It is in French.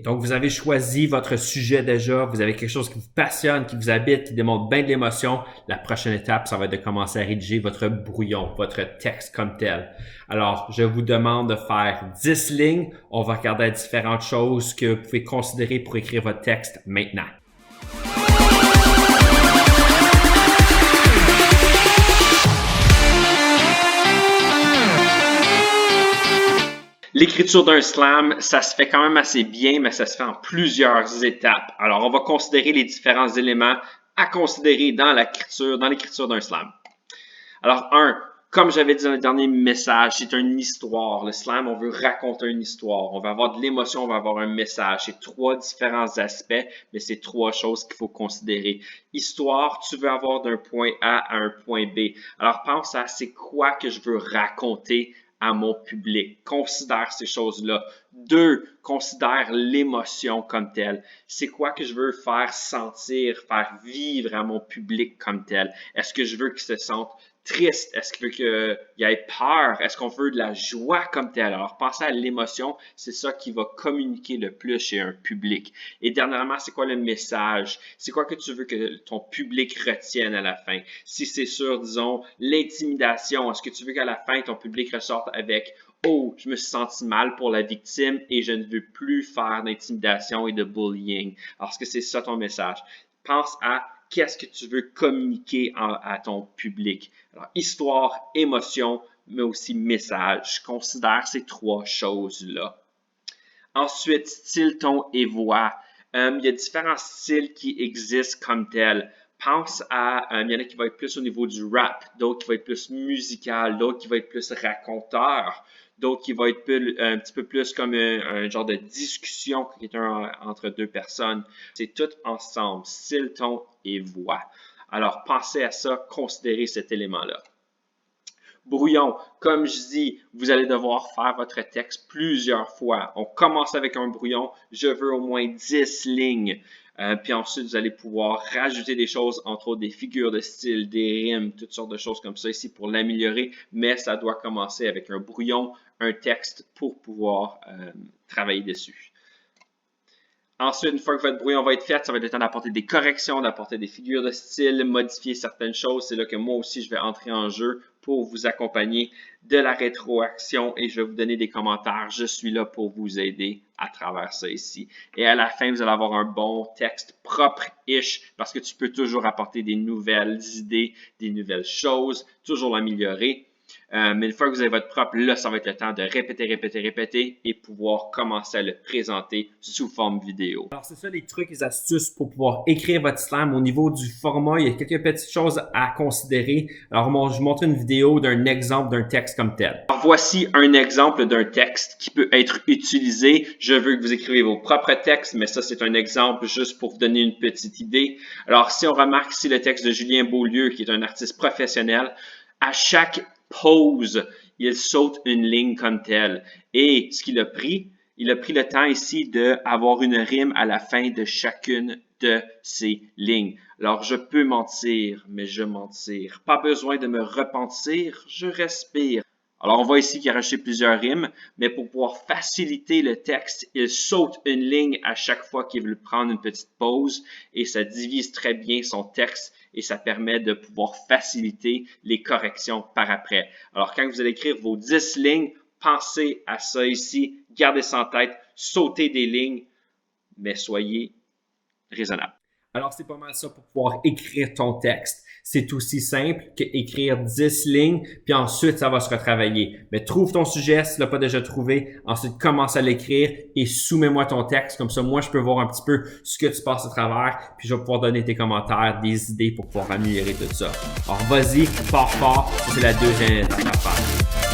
Donc, vous avez choisi votre sujet déjà, vous avez quelque chose qui vous passionne, qui vous habite, qui démontre bien de l'émotion. La prochaine étape, ça va être de commencer à rédiger votre brouillon, votre texte comme tel. Alors, je vous demande de faire 10 lignes. On va regarder différentes choses que vous pouvez considérer pour écrire votre texte maintenant. L'écriture d'un slam, ça se fait quand même assez bien, mais ça se fait en plusieurs étapes. Alors, on va considérer les différents éléments à considérer dans l'écriture d'un slam. Alors, comme j'avais dit dans le dernier message, c'est une histoire. Le slam, on veut raconter une histoire. On va avoir de l'émotion, on va avoir un message. C'est 3 différents aspects, mais c'est 3 choses qu'il faut considérer. Histoire, tu veux avoir d'un point A à un point B. Alors, pense à c'est quoi que je veux raconter à mon public. Considère ces choses-là. 2, considère l'émotion comme telle. C'est quoi que je veux faire sentir, faire vivre à mon public comme tel? Est-ce que je veux qu'il se sente triste? Est-ce qu'il veut qu'il ait peur? Est-ce qu'on veut de la joie comme tel? Alors, pensez à l'émotion, c'est ça qui va communiquer le plus chez un public. Et dernièrement, c'est quoi le message? C'est quoi que tu veux que ton public retienne à la fin? Si c'est sur, disons, l'intimidation, est-ce que tu veux qu'à la fin, ton public ressorte avec « Oh, je me suis senti mal pour la victime et je ne veux plus faire d'intimidation et de bullying. » Alors, est-ce que c'est ça ton message? Pense à qu'est-ce que tu veux communiquer à ton public. Alors, histoire, émotion, mais aussi message. Considère ces 3 choses-là. Ensuite, style, ton et voix. Il y a différents styles qui existent comme tels. Pense à, il y en a qui vont être plus au niveau du rap, d'autres qui vont être plus musical, d'autres qui vont être plus raconteur, d'autres qui vont être un petit peu plus comme un genre de discussion qui est entre 2 personnes. C'est tout ensemble, style, ton et voix. Alors, pensez à ça, considérez cet élément-là. Brouillon, comme je dis, vous allez devoir faire votre texte plusieurs fois. On commence avec un brouillon, je veux au moins 10 lignes. Puis ensuite, vous allez pouvoir rajouter des choses, entre autres des figures de style, des rimes, toutes sortes de choses comme ça ici pour l'améliorer. Mais ça doit commencer avec un brouillon, un texte pour pouvoir travailler dessus. Ensuite, une fois que votre brouillon va être fait, ça va être le temps d'apporter des corrections, d'apporter des figures de style, modifier certaines choses. C'est là que moi aussi, je vais entrer en jeu pour vous accompagner de la rétroaction et je vais vous donner des commentaires. Je suis là pour vous aider à travers ça ici. Et à la fin, vous allez avoir un bon texte propre-ish parce que tu peux toujours apporter des nouvelles idées, des nouvelles choses, toujours l'améliorer. Mais une fois que vous avez votre propre, là, ça va être le temps de répéter et pouvoir commencer à le présenter sous forme vidéo. Alors, c'est ça les trucs et astuces pour pouvoir écrire votre slam. Au niveau du format, il y a quelques petites choses à considérer. Alors, je vais vous montrer une vidéo d'un exemple d'un texte comme tel. Alors, voici un exemple d'un texte qui peut être utilisé. Je veux que vous écrivez vos propres textes, mais ça, c'est un exemple juste pour vous donner une petite idée. Alors, si on remarque ici le texte de Julien Beaulieu, qui est un artiste professionnel, à chaque pause, il saute une ligne comme telle. Et ce qu'il a pris, il a pris le temps ici d'avoir une rime à la fin de chacune de ces lignes. Alors, je peux mentir, mais je mentir. Pas besoin de me repentir, je respire. Alors, on voit ici qu'il a rajouté plusieurs rimes, mais pour pouvoir faciliter le texte, il saute une ligne à chaque fois qu'il veut prendre une petite pause et ça divise très bien son texte et ça permet de pouvoir faciliter les corrections par après. Alors, quand vous allez écrire vos 10 lignes, pensez à ça ici, gardez ça en tête, sautez des lignes, mais soyez raisonnable. Alors, c'est pas mal ça pour pouvoir écrire ton texte. C'est aussi simple qu'écrire 10 lignes, puis ensuite, ça va se retravailler. Mais trouve ton sujet si tu l'as pas déjà trouvé. Ensuite, commence à l'écrire et soumets-moi ton texte. Comme ça, moi, je peux voir un petit peu ce que tu passes à travers, puis je vais pouvoir donner tes commentaires, des idées pour pouvoir améliorer tout ça. Alors, vas-y, pars fort. C'est la deuxième étape à faire.